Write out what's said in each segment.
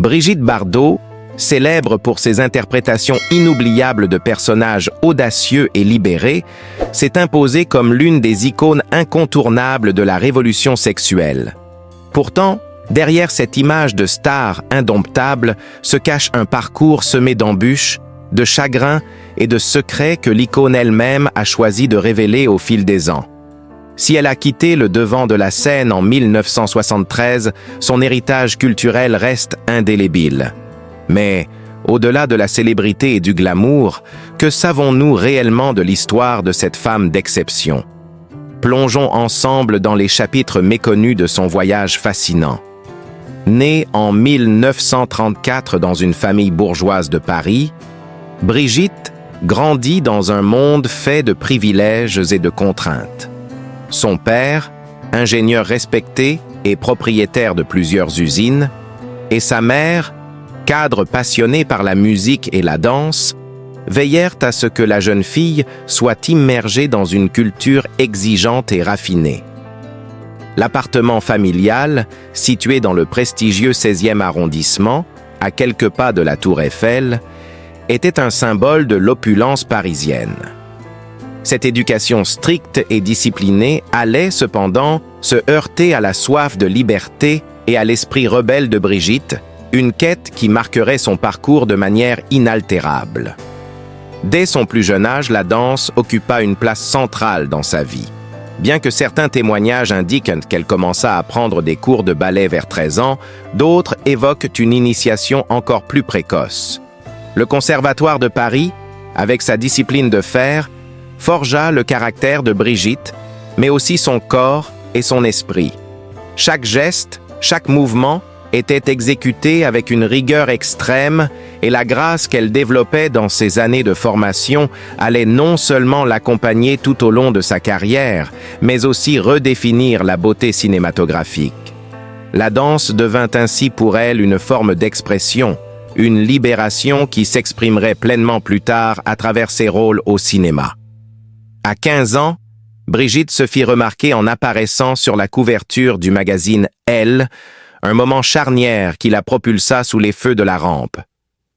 Brigitte Bardot, célèbre pour ses interprétations inoubliables de personnages audacieux et libérés, s'est imposée comme l'une des icônes incontournables de la révolution sexuelle. Pourtant, derrière cette image de star indomptable se cache un parcours semé d'embûches, de chagrins et de secrets que l'icône elle-même a choisi de révéler au fil des ans. Si elle a quitté le devant de la scène en 1973, son héritage culturel reste indélébile. Mais, au-delà de la célébrité et du glamour, que savons-nous réellement de l'histoire de cette femme d'exception? Plongeons ensemble dans les chapitres méconnus de son voyage fascinant. Née en 1934 dans une famille bourgeoise de Paris, Brigitte grandit dans un monde fait de privilèges et de contraintes. Son père, ingénieur respecté et propriétaire de plusieurs usines, et sa mère, cadre passionné par la musique et la danse, veillèrent à ce que la jeune fille soit immergée dans une culture exigeante et raffinée. L'appartement familial, situé dans le prestigieux 16e arrondissement, à quelques pas de la Tour Eiffel, était un symbole de l'opulence parisienne. Cette éducation stricte et disciplinée allait cependant se heurter à la soif de liberté et à l'esprit rebelle de Brigitte, une quête qui marquerait son parcours de manière inaltérable. Dès son plus jeune âge, la danse occupa une place centrale dans sa vie. Bien que certains témoignages indiquent qu'elle commença à prendre des cours de ballet vers 13 ans, d'autres évoquent une initiation encore plus précoce. Le Conservatoire de Paris, avec sa discipline de fer, forgea le caractère de Brigitte, mais aussi son corps et son esprit. Chaque geste, chaque mouvement était exécuté avec une rigueur extrême et la grâce qu'elle développait dans ses années de formation allait non seulement l'accompagner tout au long de sa carrière, mais aussi redéfinir la beauté cinématographique. La danse devint ainsi pour elle une forme d'expression, une libération qui s'exprimerait pleinement plus tard à travers ses rôles au cinéma. À 15 ans, Brigitte se fit remarquer en apparaissant sur la couverture du magazine Elle, un moment charnière qui la propulsa sous les feux de la rampe.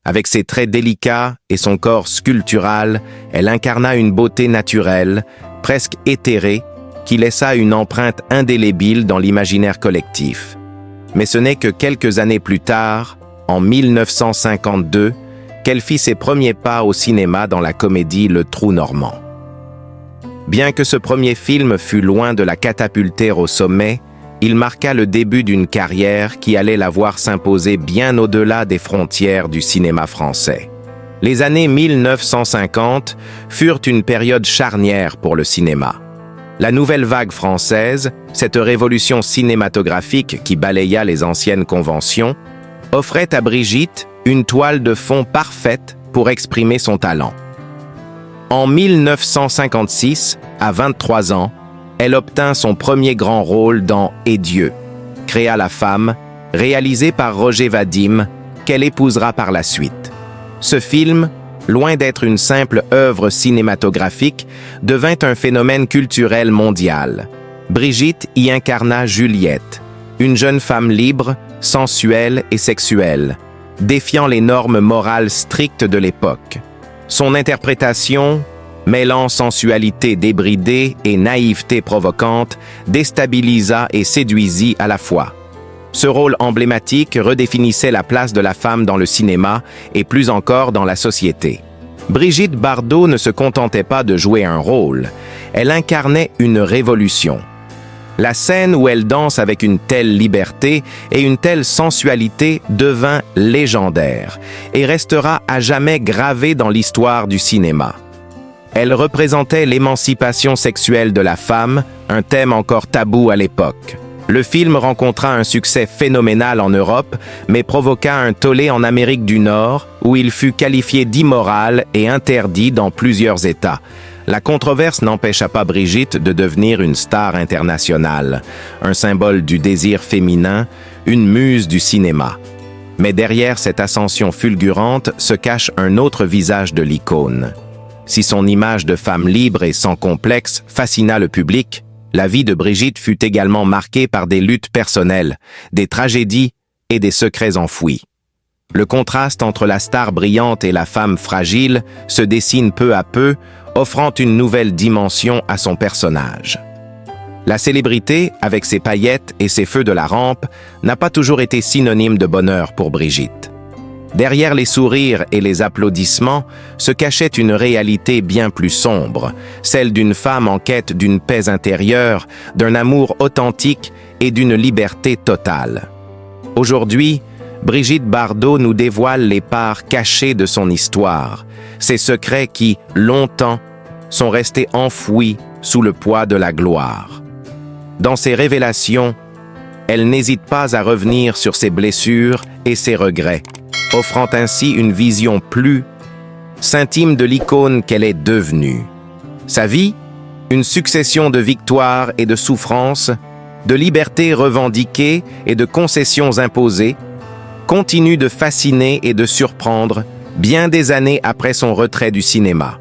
Avec ses traits délicats et son corps sculptural, elle incarna une beauté naturelle, presque éthérée, qui laissa une empreinte indélébile dans l'imaginaire collectif. Mais ce n'est que quelques années plus tard, en 1952, qu'elle fit ses premiers pas au cinéma dans la comédie Le Trou Normand. Bien que ce premier film fût loin de la catapulter au sommet, il marqua le début d'une carrière qui allait la voir s'imposer bien au-delà des frontières du cinéma français. Les années 1950 furent une période charnière pour le cinéma. La nouvelle vague française, cette révolution cinématographique qui balaya les anciennes conventions, offrait à Brigitte une toile de fond parfaite pour exprimer son talent. En 1956, à 23 ans, elle obtint son premier grand rôle dans Et Dieu, Créa la femme, réalisé par Roger Vadim, qu'elle épousera par la suite. Ce film, loin d'être une simple œuvre cinématographique, devint un phénomène culturel mondial. Brigitte y incarna Juliette, une jeune femme libre, sensuelle et sexuelle, défiant les normes morales strictes de l'époque. Son interprétation, mêlant sensualité débridée et naïveté provocante, déstabilisa et séduisit à la fois. Ce rôle emblématique redéfinissait la place de la femme dans le cinéma et plus encore dans la société. Brigitte Bardot ne se contentait pas de jouer un rôle, elle incarnait une révolution. La scène où elle danse avec une telle liberté et une telle sensualité devint légendaire et restera à jamais gravée dans l'histoire du cinéma. Elle représentait l'émancipation sexuelle de la femme, un thème encore tabou à l'époque. Le film rencontra un succès phénoménal en Europe, mais provoqua un tollé en Amérique du Nord, où il fut qualifié d'immoral et interdit dans plusieurs États. La controverse n'empêcha pas Brigitte de devenir une star internationale, un symbole du désir féminin, une muse du cinéma. Mais derrière cette ascension fulgurante se cache un autre visage de l'icône. Si son image de femme libre et sans complexe fascina le public, la vie de Brigitte fut également marquée par des luttes personnelles, des tragédies et des secrets enfouis. Le contraste entre la star brillante et la femme fragile se dessine peu à peu, offrant une nouvelle dimension à son personnage. La célébrité, avec ses paillettes et ses feux de la rampe, n'a pas toujours été synonyme de bonheur pour Brigitte. Derrière les sourires et les applaudissements se cachait une réalité bien plus sombre, celle d'une femme en quête d'une paix intérieure, d'un amour authentique et d'une liberté totale. Aujourd'hui, Brigitte Bardot nous dévoile les parts cachées de son histoire, ces secrets qui, longtemps, sont restés enfouis sous le poids de la gloire. Dans ses révélations, elle n'hésite pas à revenir sur ses blessures et ses regrets, offrant ainsi une vision plus intime de l'icône qu'elle est devenue. Sa vie, une succession de victoires et de souffrances, de libertés revendiquées et de concessions imposées, continue de fasciner et de surprendre bien des années après son retrait du cinéma.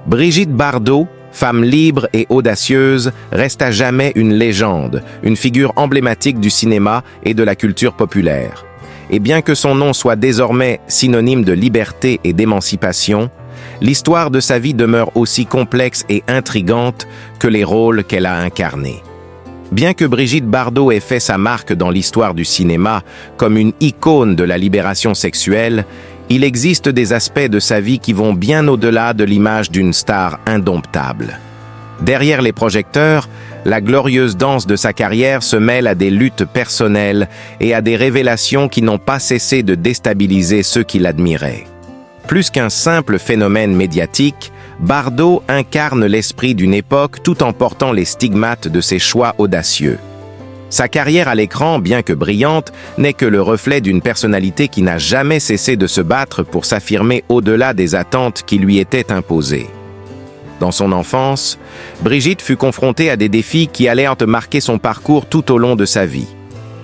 Brigitte Bardot, femme libre et audacieuse, reste à jamais une légende, une figure emblématique du cinéma et de la culture populaire. Et bien que son nom soit désormais synonyme de liberté et d'émancipation, l'histoire de sa vie demeure aussi complexe et intrigante que les rôles qu'elle a incarnés. Bien que Brigitte Bardot ait fait sa marque dans l'histoire du cinéma comme une icône de la libération sexuelle, il existe des aspects de sa vie qui vont bien au-delà de l'image d'une star indomptable. Derrière les projecteurs, la glorieuse danse de sa carrière se mêle à des luttes personnelles et à des révélations qui n'ont pas cessé de déstabiliser ceux qui l'admiraient. Plus qu'un simple phénomène médiatique, Bardot incarne l'esprit d'une époque tout en portant les stigmates de ses choix audacieux. Sa carrière à l'écran, bien que brillante, n'est que le reflet d'une personnalité qui n'a jamais cessé de se battre pour s'affirmer au-delà des attentes qui lui étaient imposées. Dans son enfance, Brigitte fut confrontée à des défis qui allaient marquer son parcours tout au long de sa vie.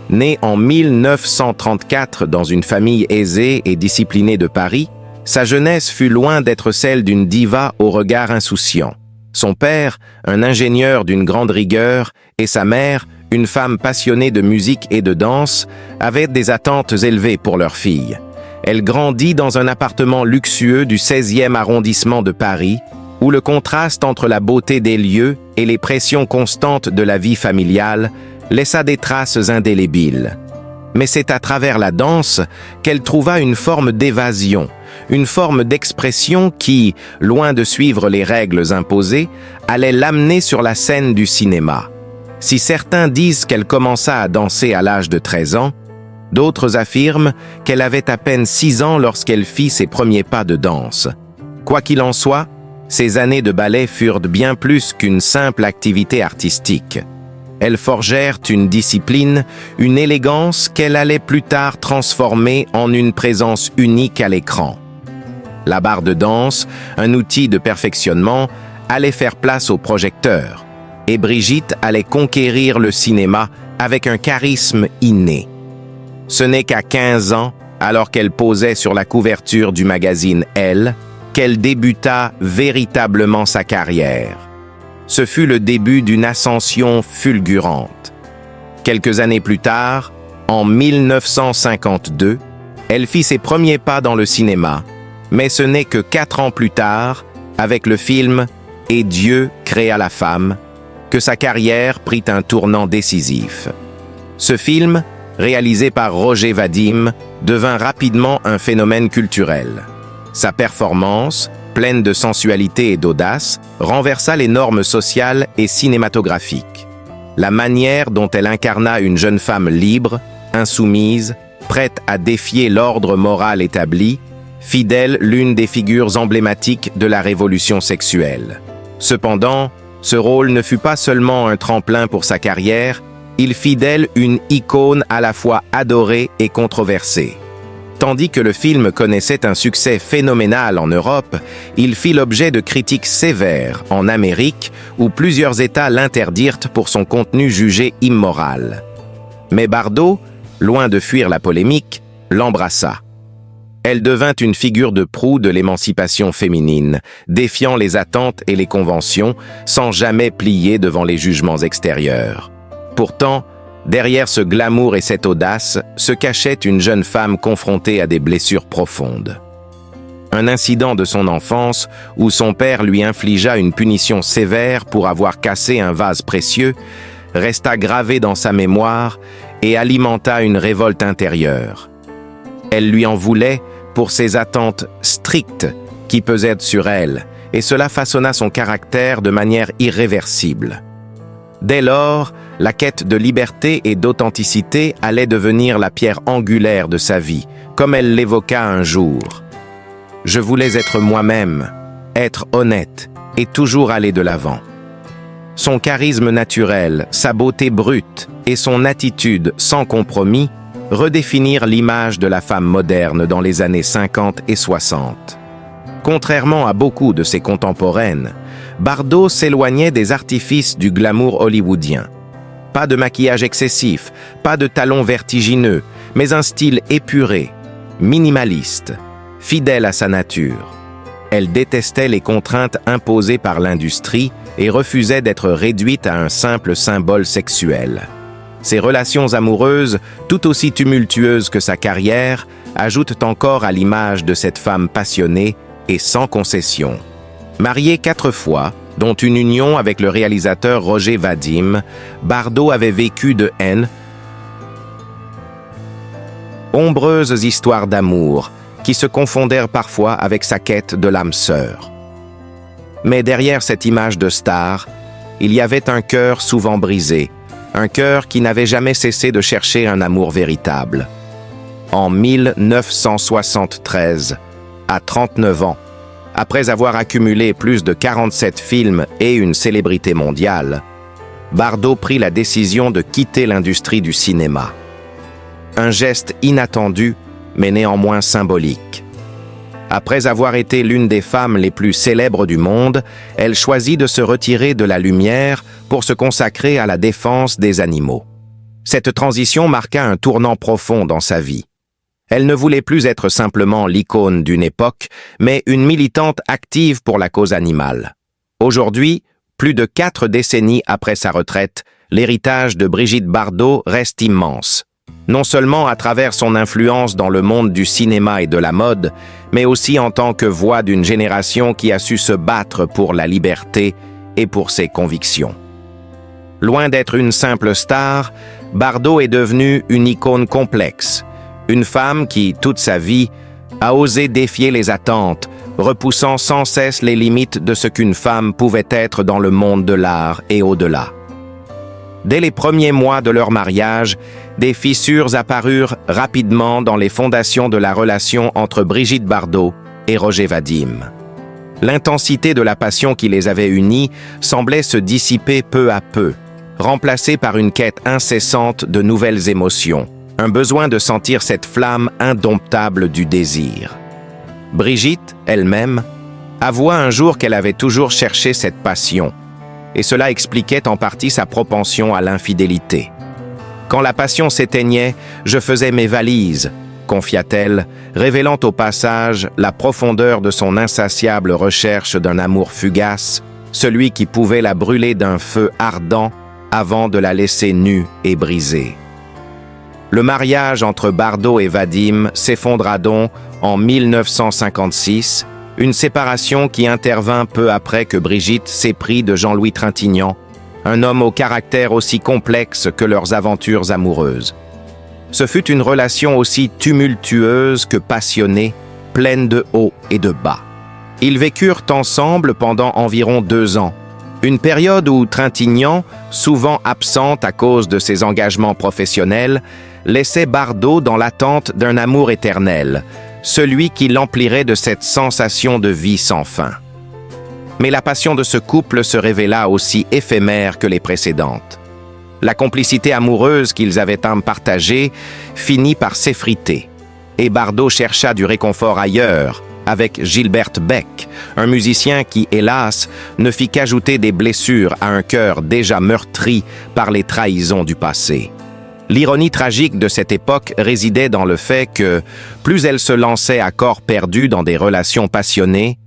Née en 1934 dans une famille aisée et disciplinée de Paris, sa jeunesse fut loin d'être celle d'une diva au regard insouciant. Son père, un ingénieur d'une grande rigueur, et sa mère, une femme passionnée de musique et de danse, avaient des attentes élevées pour leur fille. Elle grandit dans un appartement luxueux du 16e arrondissement de Paris, où le contraste entre la beauté des lieux et les pressions constantes de la vie familiale laissa des traces indélébiles. Mais c'est à travers la danse qu'elle trouva une forme d'évasion, une forme d'expression qui, loin de suivre les règles imposées, allait l'amener sur la scène du cinéma. Si certains disent qu'elle commença à danser à l'âge de 13 ans, d'autres affirment qu'elle avait à peine 6 ans lorsqu'elle fit ses premiers pas de danse. Quoi qu'il en soit, ces années de ballet furent bien plus qu'une simple activité artistique. Elles forgèrent une discipline, une élégance qu'elle allait plus tard transformer en une présence unique à l'écran. La barre de danse, un outil de perfectionnement, allait faire place au projecteur, et Brigitte allait conquérir le cinéma avec un charisme inné. Ce n'est qu'à 15 ans, alors qu'elle posait sur la couverture du magazine Elle, qu'elle débuta véritablement sa carrière. Ce fut le début d'une ascension fulgurante. Quelques années plus tard, en 1952, elle fit ses premiers pas dans le cinéma, mais ce n'est que 4 ans plus tard, avec le film « Et Dieu créa la femme », que sa carrière prit un tournant décisif. Ce film, réalisé par Roger Vadim, devint rapidement un phénomène culturel. Sa performance, pleine de sensualité et d'audace, renversa les normes sociales et cinématographiques. La manière dont elle incarna une jeune femme libre, insoumise, prête à défier l'ordre moral établi, fit d'elle l'une des figures emblématiques de la révolution sexuelle. Cependant, ce rôle ne fut pas seulement un tremplin pour sa carrière, il fit d'elle une icône à la fois adorée et controversée. Tandis que le film connaissait un succès phénoménal en Europe, il fit l'objet de critiques sévères en Amérique, où plusieurs États l'interdirent pour son contenu jugé immoral. Mais Bardot, loin de fuir la polémique, l'embrassa. Elle devint une figure de proue de l'émancipation féminine, défiant les attentes et les conventions, sans jamais plier devant les jugements extérieurs. Pourtant, Derrière ce glamour et cette audace se cachait une jeune femme confrontée à des blessures profondes. Un incident de son enfance où son père lui infligea une punition sévère pour avoir cassé un vase précieux resta gravé dans sa mémoire et alimenta une révolte intérieure. Elle lui en voulait pour ses attentes strictes qui pesaient sur elle, et cela façonna son caractère de manière irréversible. Dès lors, la quête de liberté et d'authenticité allait devenir la pierre angulaire de sa vie, comme elle l'évoqua un jour. « Je voulais être moi-même, être honnête et toujours aller de l'avant. » Son charisme naturel, sa beauté brute et son attitude sans compromis redéfinirent l'image de la femme moderne dans les années 50 et 60. Contrairement à beaucoup de ses contemporaines, Bardot s'éloignait des artifices du glamour hollywoodien. Pas de maquillage excessif, pas de talons vertigineux, mais un style épuré, minimaliste, fidèle à sa nature. Elle détestait les contraintes imposées par l'industrie et refusait d'être réduite à un simple symbole sexuel. Ses relations amoureuses, tout aussi tumultueuses que sa carrière, ajoutent encore à l'image de cette femme passionnée et sans concession. Mariée 4 fois, dont une union avec le réalisateur Roger Vadim, Bardot avait vécu de haine, nombreuses histoires d'amour qui se confondèrent parfois avec sa quête de l'âme sœur. Mais derrière cette image de star, il y avait un cœur souvent brisé, un cœur qui n'avait jamais cessé de chercher un amour véritable. En 1973, à 39 ans, après avoir accumulé plus de 47 films et une célébrité mondiale, Bardot prit la décision de quitter l'industrie du cinéma. Un geste inattendu, mais néanmoins symbolique. Après avoir été l'une des femmes les plus célèbres du monde, elle choisit de se retirer de la lumière pour se consacrer à la défense des animaux. Cette transition marqua un tournant profond dans sa vie. Elle ne voulait plus être simplement l'icône d'une époque, mais une militante active pour la cause animale. Aujourd'hui, plus de 4 décennies après sa retraite, l'héritage de Brigitte Bardot reste immense. Non seulement à travers son influence dans le monde du cinéma et de la mode, mais aussi en tant que voix d'une génération qui a su se battre pour la liberté et pour ses convictions. Loin d'être une simple star, Bardot est devenue une icône complexe, une femme qui, toute sa vie, a osé défier les attentes, repoussant sans cesse les limites de ce qu'une femme pouvait être dans le monde de l'art et au-delà. Dès les premiers mois de leur mariage, des fissures apparurent rapidement dans les fondations de la relation entre Brigitte Bardot et Roger Vadim. L'intensité de la passion qui les avait unis semblait se dissiper peu à peu, remplacée par une quête incessante de nouvelles émotions, un besoin de sentir cette flamme indomptable du désir. Brigitte, elle-même, avoua un jour qu'elle avait toujours cherché cette passion, et cela expliquait en partie sa propension à l'infidélité. « Quand la passion s'éteignait, je faisais mes valises », confia-t-elle, révélant au passage la profondeur de son insatiable recherche d'un amour fugace, celui qui pouvait la brûler d'un feu ardent avant de la laisser nue et brisée. Le mariage entre Bardot et Vadim s'effondra donc en 1956, une séparation qui intervint peu après que Brigitte s'éprit de Jean-Louis Trintignant, un homme au caractère aussi complexe que leurs aventures amoureuses. Ce fut une relation aussi tumultueuse que passionnée, pleine de hauts et de bas. Ils vécurent ensemble pendant environ 2 ans, une période où Trintignant, souvent absente à cause de ses engagements professionnels, laissait Bardot dans l'attente d'un amour éternel, celui qui l'emplirait de cette sensation de vie sans fin. Mais la passion de ce couple se révéla aussi éphémère que les précédentes. La complicité amoureuse qu'ils avaient tant partagée finit par s'effriter, et Bardot chercha du réconfort ailleurs, avec Gilbert Beck, un musicien qui, hélas, ne fit qu'ajouter des blessures à un cœur déjà meurtri par les trahisons du passé. L'ironie tragique de cette époque résidait dans le fait que, plus elle se lançait à corps perdu dans des relations passionnées,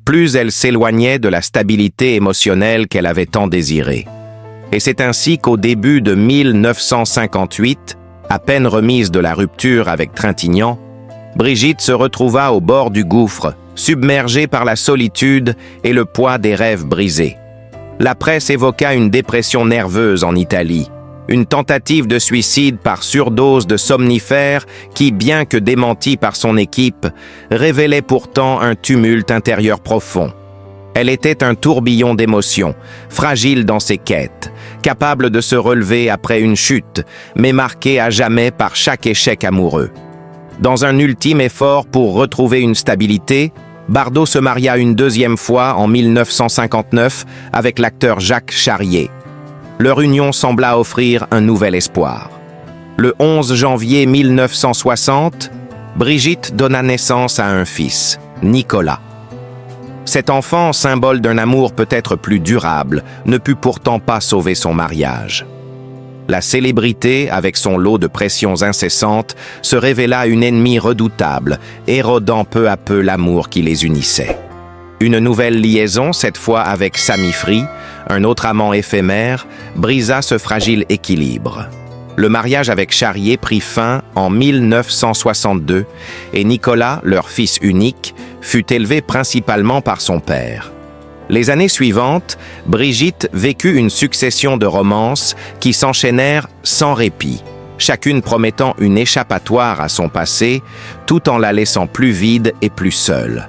plus elle s'éloignait de la stabilité émotionnelle qu'elle avait tant désirée. Et c'est ainsi qu'au début de 1958, à peine remise de la rupture avec Trintignant, Brigitte se retrouva au bord du gouffre, submergée par la solitude et le poids des rêves brisés. La presse évoqua une dépression nerveuse en Italie, une tentative de suicide par surdose de somnifères qui, bien que démentie par son équipe, révélait pourtant un tumulte intérieur profond. Elle était un tourbillon d'émotions, fragile dans ses quêtes, capable de se relever après une chute, mais marquée à jamais par chaque échec amoureux. Dans un ultime effort pour retrouver une stabilité, Bardot se maria une deuxième fois en 1959 avec l'acteur Jacques Charrier. Leur union sembla offrir un nouvel espoir. Le 11 janvier 1960, Brigitte donna naissance à un fils, Nicolas. Cet enfant, symbole d'un amour peut-être plus durable, ne put pourtant pas sauver son mariage. La célébrité, avec son lot de pressions incessantes, se révéla une ennemie redoutable, érodant peu à peu l'amour qui les unissait. Une nouvelle liaison, cette fois avec Sami Free, un autre amant éphémère, brisa ce fragile équilibre. Le mariage avec Charrier prit fin en 1962 et Nicolas, leur fils unique, fut élevé principalement par son père. Les années suivantes, Brigitte vécut une succession de romances qui s'enchaînèrent sans répit, chacune promettant une échappatoire à son passé, tout en la laissant plus vide et plus seule.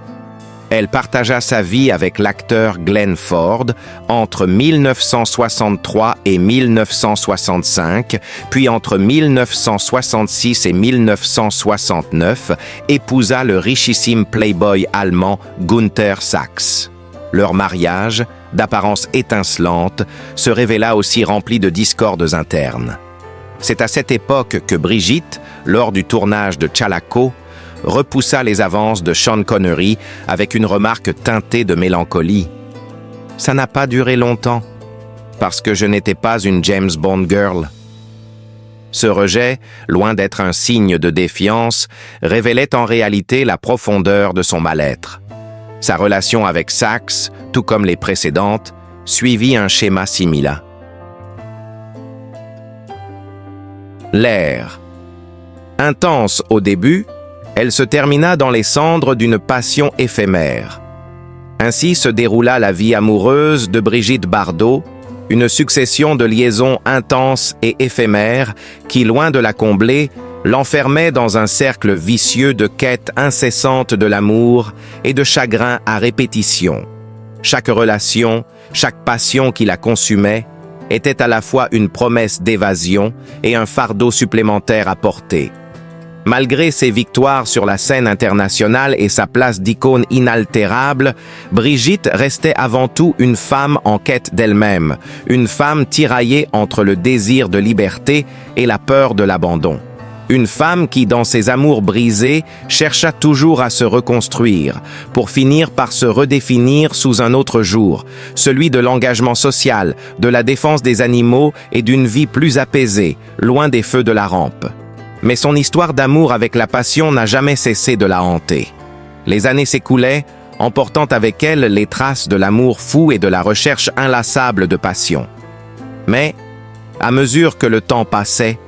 Elle partagea sa vie avec l'acteur Glenn Ford entre 1963 et 1965, puis entre 1966 et 1969, épousa le richissime playboy allemand Günther Sachs. Leur mariage, d'apparence étincelante, se révéla aussi rempli de discordes internes. C'est à cette époque que Brigitte, lors du tournage de Chalaco, repoussa les avances de Sean Connery avec une remarque teintée de mélancolie. « Ça n'a pas duré longtemps, parce que je n'étais pas une James Bond girl. » Ce rejet, loin d'être un signe de défiance, révélait en réalité la profondeur de son mal-être. Sa relation avec Sachs, tout comme les précédentes, suivit un schéma similaire. L'ère. Intense au début, elle se termina dans les cendres d'une passion éphémère. Ainsi se déroula la vie amoureuse de Brigitte Bardot, une succession de liaisons intenses et éphémères qui, loin de la combler, l'enfermait dans un cercle vicieux de quêtes incessantes de l'amour et de chagrins à répétition. Chaque relation, chaque passion qui la consumait, était à la fois une promesse d'évasion et un fardeau supplémentaire à porter. Malgré ses victoires sur la scène internationale et sa place d'icône inaltérable, Brigitte restait avant tout une femme en quête d'elle-même, une femme tiraillée entre le désir de liberté et la peur de l'abandon. Une femme qui, dans ses amours brisés, chercha toujours à se reconstruire, pour finir par se redéfinir sous un autre jour, celui de l'engagement social, de la défense des animaux et d'une vie plus apaisée, loin des feux de la rampe. Mais son histoire d'amour avec la passion n'a jamais cessé de la hanter. Les années s'écoulaient, emportant avec elles les traces de l'amour fou et de la recherche inlassable de passion. Mais, à mesure que le temps passait,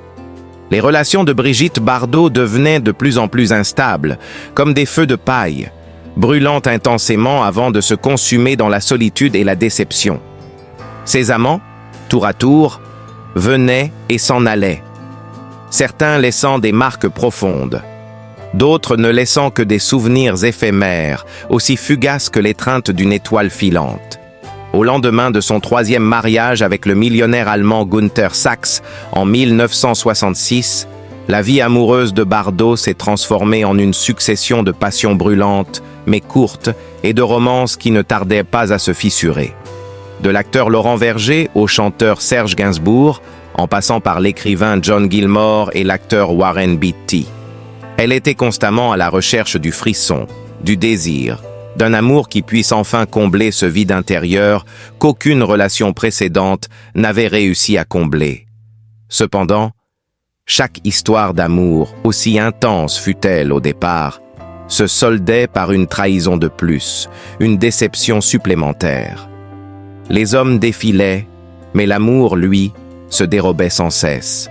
les relations de Brigitte Bardot devenaient de plus en plus instables, comme des feux de paille, brûlant intensément avant de se consumer dans la solitude et la déception. Ses amants, tour à tour, venaient et s'en allaient, certains laissant des marques profondes, d'autres ne laissant que des souvenirs éphémères, aussi fugaces que l'étreinte d'une étoile filante. Au lendemain de son troisième mariage avec le millionnaire allemand Günther Sachs en 1966, la vie amoureuse de Bardot s'est transformée en une succession de passions brûlantes, mais courtes, et de romances qui ne tardaient pas à se fissurer. De l'acteur Laurent Verger au chanteur Serge Gainsbourg, en passant par l'écrivain John Gilmore et l'acteur Warren Beatty. Elle était constamment à la recherche du frisson, du désir, d'un amour qui puisse enfin combler ce vide intérieur qu'aucune relation précédente n'avait réussi à combler. Cependant, chaque histoire d'amour, aussi intense fut-elle au départ, se soldait par une trahison de plus, une déception supplémentaire. Les hommes défilaient, Mais l'amour, lui, se dérobait sans cesse.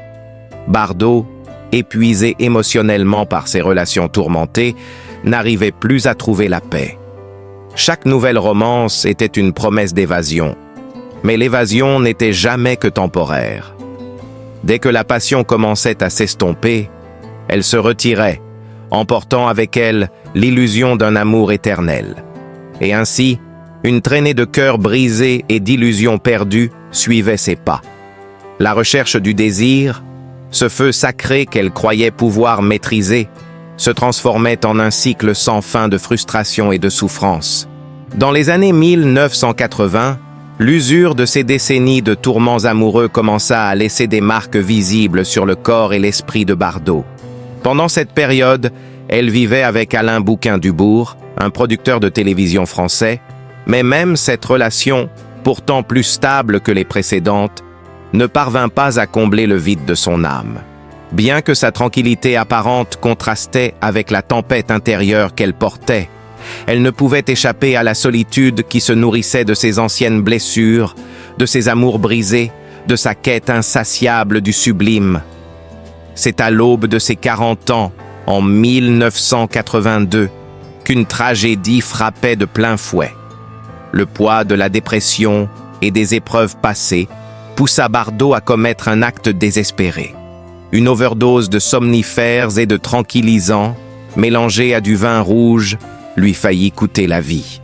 Bardot, épuisé émotionnellement par ses relations tourmentées, n'arrivait plus à trouver la paix. Chaque nouvelle romance était une promesse d'évasion, mais l'évasion n'était jamais que temporaire. Dès que la passion commençait à s'estomper, elle se retirait, emportant avec elle l'illusion d'un amour éternel. Et ainsi, une traînée de cœurs brisés et d'illusions perdues suivait ses pas. La recherche du désir, ce feu sacré qu'elle croyait pouvoir maîtriser, se transformait en un cycle sans fin de frustration et de souffrance. Dans les années 1980, l'usure de ces décennies de tourments amoureux commença à laisser des marques visibles sur le corps et l'esprit de Bardot. Pendant cette période, elle vivait avec Alain Bouquin-Dubourg, un producteur de télévision français, mais même cette relation, pourtant plus stable que les précédentes, ne parvint pas à combler le vide de son âme. Bien que sa tranquillité apparente contrastait avec la tempête intérieure qu'elle portait, elle ne pouvait échapper à la solitude qui se nourrissait de ses anciennes blessures, de ses amours brisés, de sa quête insatiable du sublime. C'est à l'aube de ses 40 ans, en 1982, qu'une tragédie frappait de plein fouet. Le poids de la dépression et des épreuves passées poussa Bardot à commettre un acte désespéré. Une overdose de somnifères et de tranquillisants, mélangée à du vin rouge, lui faillit coûter la vie.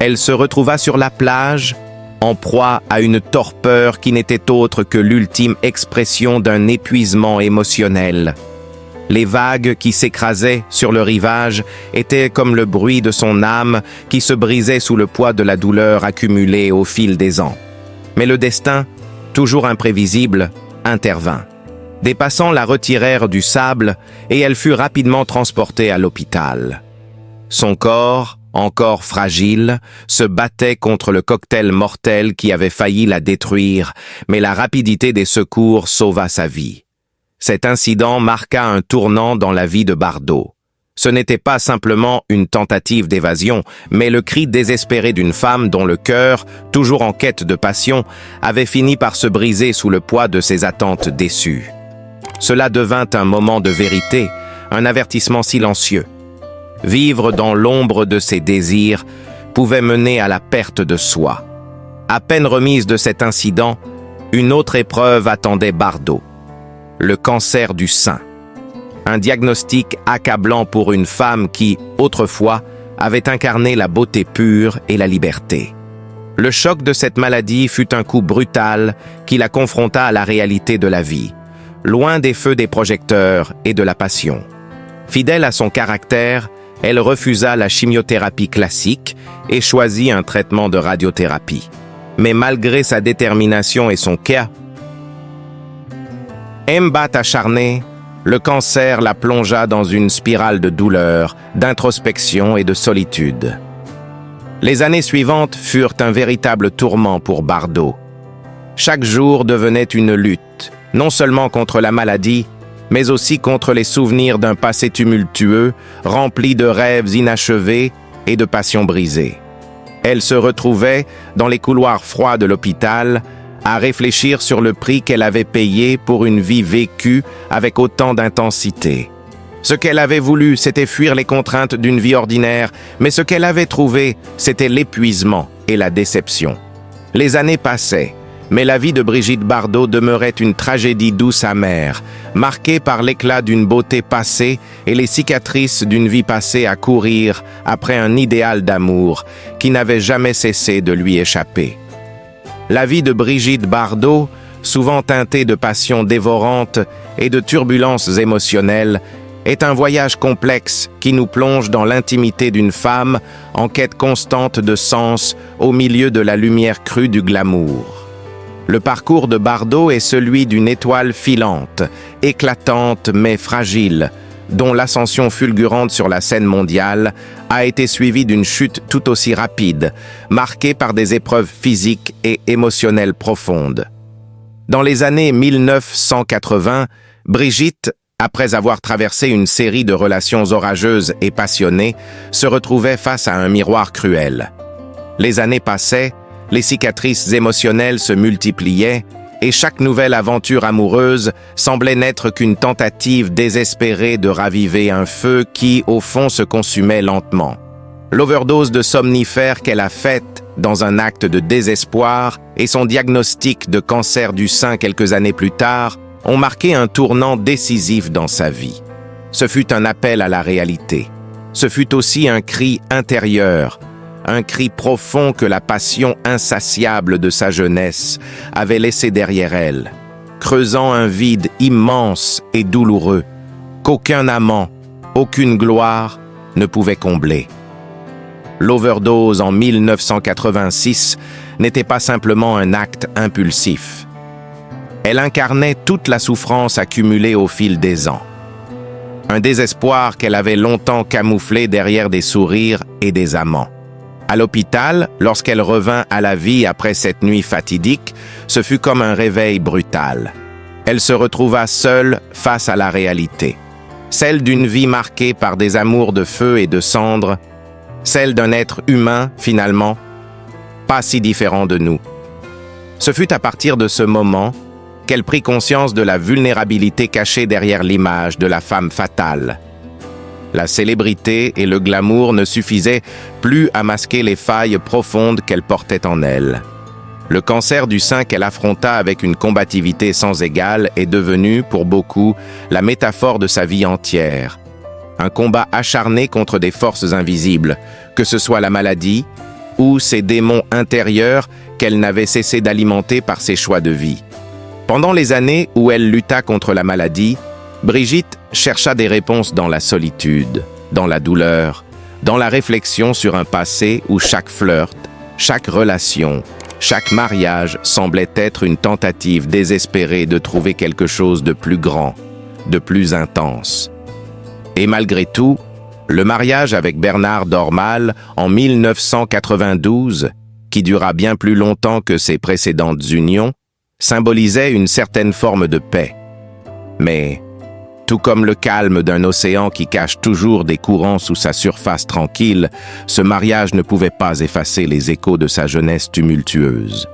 Elle se retrouva sur la plage, en proie à une torpeur qui n'était autre que l'ultime expression d'un épuisement émotionnel. Les vagues qui s'écrasaient sur le rivage étaient comme le bruit de son âme qui se brisait sous le poids de la douleur accumulée au fil des ans. Mais le destin, toujours imprévisible, intervint. Des passants la retirèrent du sable et elle fut rapidement transportée à l'hôpital. Son corps, encore fragile, se battait contre le cocktail mortel qui avait failli la détruire, mais la rapidité des secours sauva sa vie. Cet incident marqua un tournant dans la vie de Bardot. Ce n'était pas simplement une tentative d'évasion, mais le cri désespéré d'une femme dont le cœur, toujours en quête de passion, avait fini par se briser sous le poids de ses attentes déçues. Cela devint un moment de vérité, un avertissement silencieux. Vivre dans l'ombre de ses désirs pouvait mener à la perte de soi. À peine remise de cet incident, une autre épreuve attendait Bardot. Le cancer du sein. Un diagnostic accablant pour une femme qui, autrefois, avait incarné la beauté pure et la liberté. Le choc de cette maladie fut un coup brutal qui la confronta à la réalité de la vie, loin des feux des projecteurs et de la passion. Fidèle à son caractère, elle refusa la chimiothérapie classique et choisit un traitement de radiothérapie. Mais malgré sa détermination et son combat acharné, le cancer la plongea dans une spirale de douleur, d'introspection et de solitude. Les années suivantes furent un véritable tourment pour Bardot. Chaque jour devenait une lutte, non seulement contre la maladie, mais aussi contre les souvenirs d'un passé tumultueux, rempli de rêves inachevés et de passions brisées. Elle se retrouvait, dans les couloirs froids de l'hôpital, à réfléchir sur le prix qu'elle avait payé pour une vie vécue avec autant d'intensité. Ce qu'elle avait voulu, c'était fuir les contraintes d'une vie ordinaire, mais ce qu'elle avait trouvé, c'était l'épuisement et la déception. Les années passaient, mais la vie de Brigitte Bardot demeurait une tragédie douce amère, marquée par l'éclat d'une beauté passée et les cicatrices d'une vie passée à courir après un idéal d'amour qui n'avait jamais cessé de lui échapper. La vie de Brigitte Bardot, souvent teintée de passions dévorantes et de turbulences émotionnelles, est un voyage complexe qui nous plonge dans l'intimité d'une femme en quête constante de sens au milieu de la lumière crue du glamour. Le parcours de Bardot est celui d'une étoile filante, éclatante mais fragile, dont l'ascension fulgurante sur la scène mondiale a été suivie d'une chute tout aussi rapide, marquée par des épreuves physiques et émotionnelles profondes. Dans les années 1980, Brigitte, après avoir traversé une série de relations orageuses et passionnées, se retrouvait face à un miroir cruel. Les années passaient, Les cicatrices émotionnelles se multipliaient et chaque nouvelle aventure amoureuse semblait n'être qu'une tentative désespérée de raviver un feu qui, au fond, se consumait lentement. L'overdose de somnifères qu'elle a faite dans un acte de désespoir et son diagnostic de cancer du sein quelques années plus tard ont marqué un tournant décisif dans sa vie. Ce fut un appel à la réalité. Ce fut aussi un cri intérieur, un cri profond que la passion insatiable de sa jeunesse avait laissé derrière elle, creusant un vide immense et douloureux qu'aucun amant, aucune gloire ne pouvait combler. L'overdose en 1986 n'était pas simplement un acte impulsif. Elle incarnait toute la souffrance accumulée au fil des ans. Un désespoir qu'elle avait longtemps camouflé derrière des sourires et des amants. À l'hôpital, lorsqu'elle revint à la vie après cette nuit fatidique, ce fut comme un réveil brutal. Elle se retrouva seule face à la réalité. Celle d'une vie marquée par des amours de feu et de cendre, celle d'un être humain, finalement, pas si différent de nous. Ce fut à partir de ce moment qu'elle prit conscience de la vulnérabilité cachée derrière l'image de la femme fatale. La célébrité et le glamour ne suffisaient plus à masquer les failles profondes qu'elle portait en elle. Le cancer du sein qu'elle affronta avec une combativité sans égale est devenu, pour beaucoup, la métaphore de sa vie entière. Un combat acharné contre des forces invisibles, que ce soit la maladie ou ces démons intérieurs qu'elle n'avait cessé d'alimenter par ses choix de vie. Pendant les années où elle lutta contre la maladie, Brigitte chercha des réponses dans la solitude, dans la douleur, dans la réflexion sur un passé où chaque flirt, chaque relation, chaque mariage semblait être une tentative désespérée de trouver quelque chose de plus grand, de plus intense. Et malgré tout, le mariage avec Bernard Dormal en 1992, qui dura bien plus longtemps que ses précédentes unions, symbolisait une certaine forme de paix. Mais, tout comme le calme d'un océan qui cache toujours des courants sous sa surface tranquille, ce mariage ne pouvait pas effacer les échos de sa jeunesse tumultueuse.